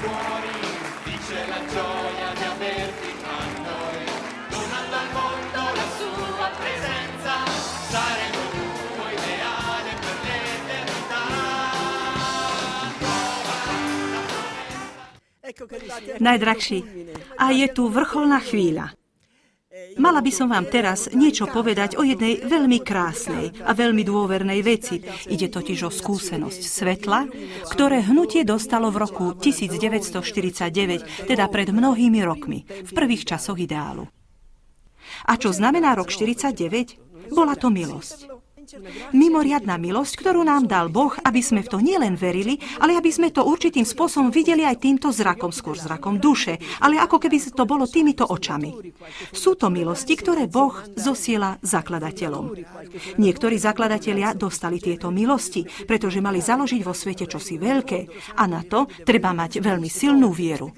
cuori, dice la gioia di averti tra noi, donando al mondo la sua presenza, saremo il tuo ideale per l'eternità. Najdrahší, a je tu vrcholná chvíľa. Mala by som vám teraz niečo povedať o jednej veľmi krásnej a veľmi dôvernej veci. Ide totiž o skúsenosť svetla, ktoré hnutie dostalo v roku 1949, teda pred mnohými rokmi, v prvých časoch ideálu. A čo znamená rok 49? Bola to milosť. Mimoriadna milosť, ktorú nám dal Boh, aby sme v to nielen verili, ale aby sme to určitým spôsobom videli aj týmto zrakom, skôr zrakom duše, ale ako keby to bolo týmito očami. Sú to milosti, ktoré Boh zosiela zakladateľom. Niektorí zakladatelia dostali tieto milosti, pretože mali založiť vo svete čosi veľké a na to treba mať veľmi silnú vieru.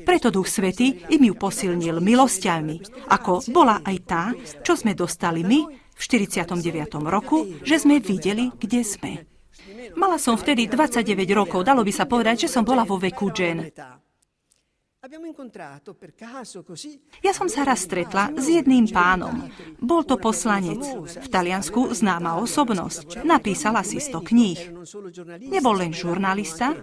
Preto Duch Svätý im ju posilnil milosťami, ako bola aj tá, čo sme dostali my v 49. roku, že sme videli, kde sme. Mala som vtedy 29 rokov, dalo by sa povedať, že som bola vo veku Jen. Ja som sa raz stretla s jedným pánom. Bol to poslanec. V Taliansku známa osobnosť. Napísal asi 100 kníh. Nebol len žurnalista,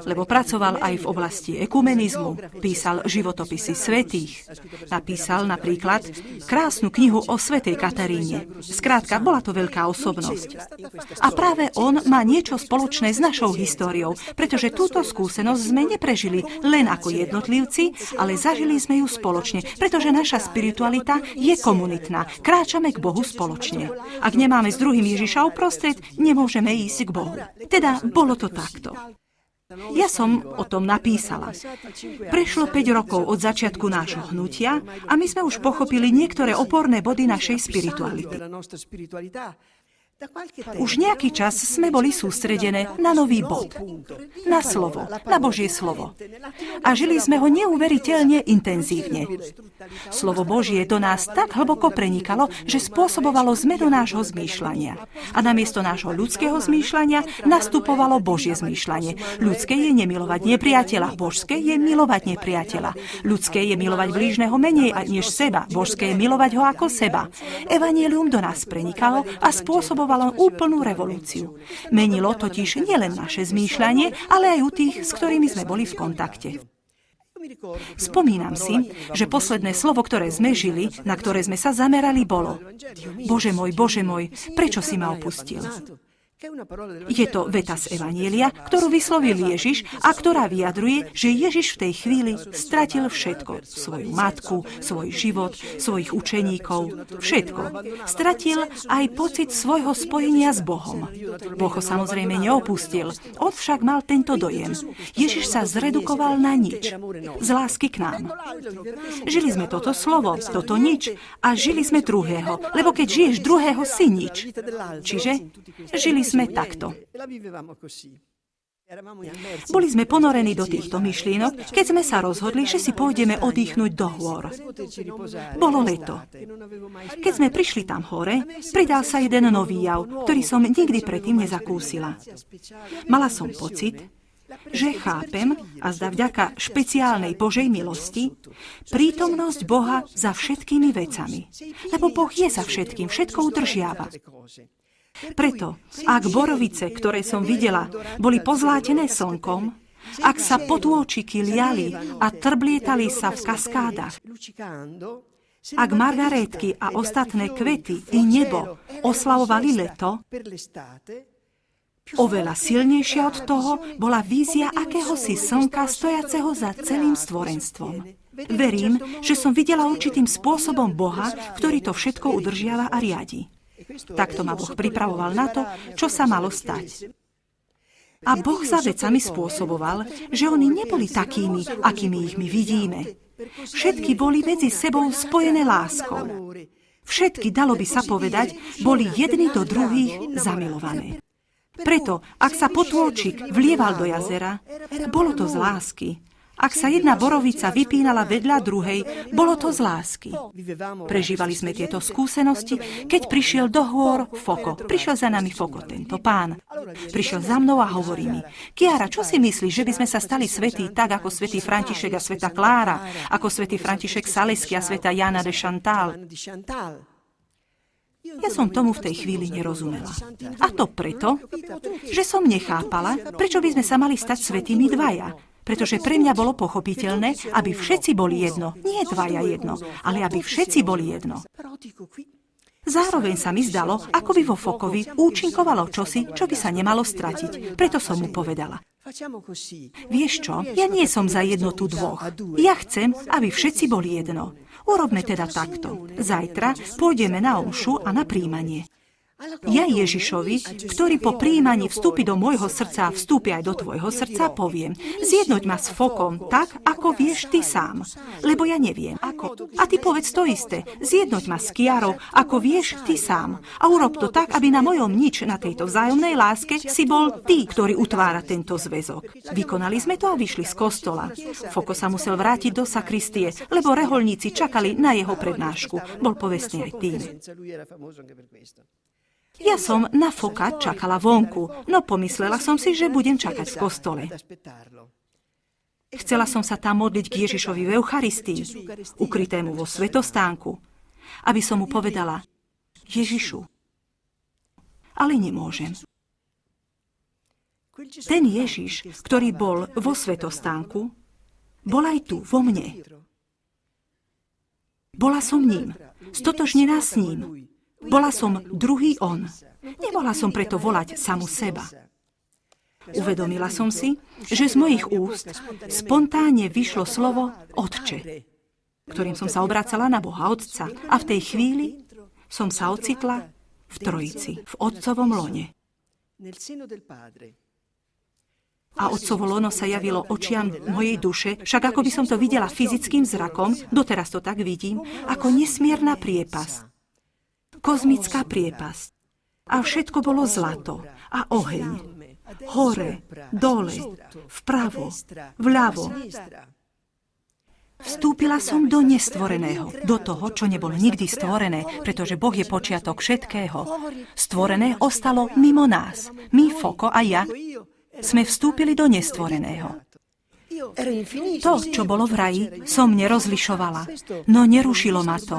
lebo pracoval aj v oblasti ekumenizmu. Písal životopisy svätých. Napísal napríklad krásnu knihu o svätej Kataríne. Skrátka, bola to veľká osobnosť. A práve on má niečo spoločné s našou históriou, pretože túto skúsenosť sme neprežili len ako jednotlivci, ale zažili sme ju spoločne, pretože naša spiritualita je komunitná. Kráčame k Bohu spoločne. Ak nemáme s druhým Ježiša uprostred, nemôžeme ísť k Bohu. Teda bolo to takto. Ja som o tom napísala. Prešlo 5 rokov od začiatku nášho hnutia a my sme už pochopili niektoré oporné body našej spirituality. Už nejaký čas sme boli sústredené na nový bod, na slovo, na Božie slovo. A žili sme ho neuveriteľne intenzívne. Slovo Božie do nás tak hlboko prenikalo, že spôsobovalo zmenu nášho zmýšľania. A namiesto nášho ľudského zmýšľania nastupovalo Božie zmýšľanie. Ľudské je nemilovať nepriateľa, božské je milovať nepriateľa. Ľudské je milovať blížneho menej než seba, božské je milovať ho ako seba. Evanjelium do nás prenikalo a spôsobovalo úplnú revolúciu. Menilo totiž nielen naše zmýšľanie, ale aj u tých, s ktorými sme boli v kontakte. Spomínam si, že posledné slovo, ktoré sme žili, na ktoré sme sa zamerali, bolo: Bože môj, prečo si ma opustil? Je to veta z Evanjelia, ktorú vyslovil Ježiš a ktorá vyjadruje, že Ježiš v tej chvíli stratil všetko. Svoju matku, svoj život, svojich učeníkov, všetko. Stratil aj pocit svojho spojenia s Bohom. Boh ho samozrejme neopustil, on však mal tento dojem. Ježiš sa zredukoval na nič, z lásky k nám. Žili sme toto slovo, toto nič a žili sme druhého, lebo keď žiješ druhého, si nič. Čiže žili sme takto. Boli sme ponorení do týchto myšlienok, keď sme sa rozhodli, že si pôjdeme oddychnúť do hôr. Bolo leto. Keď sme prišli tam hore, pridal sa jeden nový jav, ktorý som nikdy predtým nezakúsila. Mala som pocit, že chápem, a zda vďaka špeciálnej Božej milosti, prítomnosť Boha za všetkými vecami. Lebo Boh je za všetkým, všetko udržiava. Preto, ak borovice, ktoré som videla, boli pozlátené slnkom, ak sa potôčiky liali a trblietali sa v kaskádach, ak margarétky a ostatné kvety i nebo oslavovali leto, oveľa silnejšia od toho bola vízia akéhosi slnka stojaceho za celým stvorenstvom. Verím, že som videla určitým spôsobom Boha, ktorý to všetko udržiava a riadi. Takto ma Boh pripravoval na to, čo sa malo stať. A Boh za vecami spôsoboval, že oni neboli takými, akými ich my vidíme. Všetky boli medzi sebou spojené láskou. Všetky, dalo by sa povedať, boli jedni do druhých zamilované. Preto, ak sa potôčik vlieval do jazera, bolo to z lásky. Ak sa jedna borovica vypínala vedľa druhej, bolo to z lásky. Prežívali sme tieto skúsenosti, keď prišiel do hôr Foko. Prišiel za nami Foko, tento pán. Prišiel za mnou a hovorí mi: Chiara, čo si myslíš, že by sme sa stali svätí tak, ako svätý František a svätá Klára, ako svätý František Salesky a svätá Jana de Chantal? Ja som tomu v tej chvíli nerozumela. A to preto, že som nechápala, prečo by sme sa mali stať svätými dvaja. Pretože pre mňa bolo pochopiteľné, aby všetci boli jedno. Nie dvaja jedno, ale aby všetci boli jedno. Zároveň sa mi zdalo, ako by vo Fokovi účinkovalo čosi, čo by sa nemalo stratiť. Preto som mu povedala: Vieš čo, ja nie som za jednotu dvoch. Ja chcem, aby všetci boli jedno. Urobme teda takto. Zajtra pôjdeme na omšu a na prijímanie. Ja Ježišovi, ktorý po prijímaní vstúpi do môjho srdca a vstúpi aj do tvojho srdca, poviem: zjednoť ma s Fokom tak, ako vieš ty sám. Lebo ja neviem, ako. A ty povedz to isté. Zjednoť ma s Chiarou, ako vieš ty sám. A urob to tak, aby na mojom nič, na tejto vzájomnej láske, si bol ty, ktorý utvára tento zväzok. Vykonali sme to a vyšli z kostola. Foko sa musel vrátiť do sakristie, lebo rehoľníci čakali na jeho prednášku. Bol povestný aj tým. Ja som na Foka čakala vonku, no pomyslela som si, že budem čakať v kostole. Chcela som sa tam modliť k Ježišovi v Eucharistii, ukrytému vo svätostánku, aby som mu povedala: Ježišu, ale nemôžem. Ten Ježiš, ktorý bol vo svätostánku, bol aj tu, vo mne. Bola som ním, stotožnená s ním. Bola som druhý on. Nemohla som preto volať samu seba. Uvedomila som si, že z mojich úst spontánne vyšlo slovo Otče, ktorým som sa obracala na Boha Otca. A v tej chvíli som sa ocitla v Trojici, v Otcovom lone. A Otcovo lono sa javilo očiam mojej duše, však ako by som to videla fyzickým zrakom, doteraz to tak vidím, ako nesmierna priepasť. Kozmická priepasť. A všetko bolo zlato a oheň. Hore, dole, vpravo, vľavo. Vstúpila som do nestvoreného, do toho, čo nebolo nikdy stvorené, pretože Boh je počiatok všetkého. Stvorené ostalo mimo nás. My, Foko a ja, sme vstúpili do nestvoreného. To, čo bolo v raji, som nerozlišovala, no nerušilo ma to.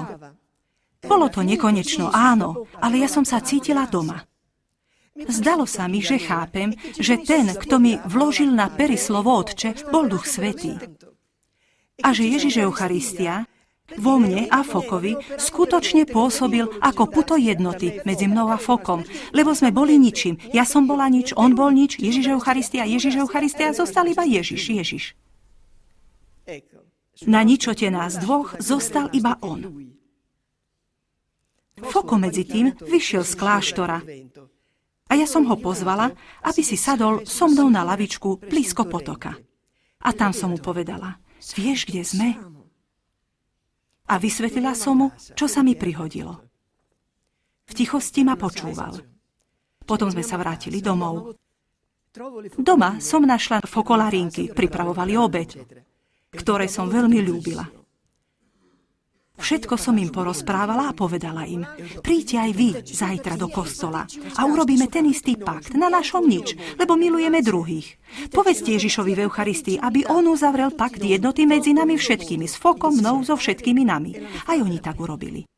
Bolo to nekonečno, áno, ale ja som sa cítila doma. Zdalo sa mi, že chápem, že ten, kto mi vložil na pery slovo Otče, bol Duch Svätý. A že Ježiš Eucharistia vo mne a Fokovi skutočne pôsobil ako puto jednoty medzi mnou a Fokom, lebo sme boli ničím. Ja som bola nič, on bol nič, Ježiš Eucharistia, zostal iba Ježiš. Na ničote nás dvoch zostal iba on. Foko medzi tým vyšiel z kláštora a ja som ho pozvala, aby si sadol so mnou na lavičku blízko potoka. A tam som mu povedala: Vieš, kde sme? A vysvetlila som mu, čo sa mi prihodilo. V tichosti ma počúval. Potom sme sa vrátili domov. Doma som našla Fokolarinky, pripravovali obed, ktoré som veľmi ľúbila. Všetko som im porozprávala a povedala im: Príďte aj vy zajtra do kostola a urobíme ten istý pakt, na našom nič, lebo milujeme druhých. Povedzte Ježišovi v Eucharistii, aby on uzavrel pakt jednoty medzi nami všetkými, s Fokom, mnou, so všetkými nami. Aj oni tak urobili.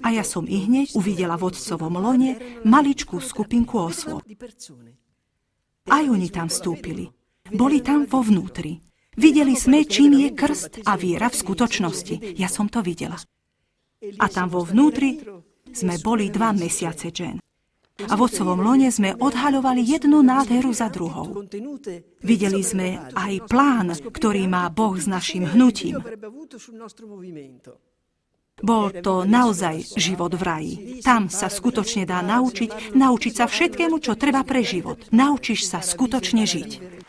A ja som ihneď uvidela v Otcovom lone maličkú skupinku osôb. Aj oni tam vstúpili. Boli tam vo vnútri. Videli sme, čím je krst a viera v skutočnosti. Ja som to videla. A tam vo vnútri sme boli 2 mesiace žen. A v Otcovom lone sme odhaľovali jednu nádheru za druhou. Videli sme aj plán, ktorý má Boh s našim hnutím. Bol to naozaj život v raji. Tam sa skutočne dá naučiť sa všetkému, čo treba pre život. Naučíš sa skutočne žiť.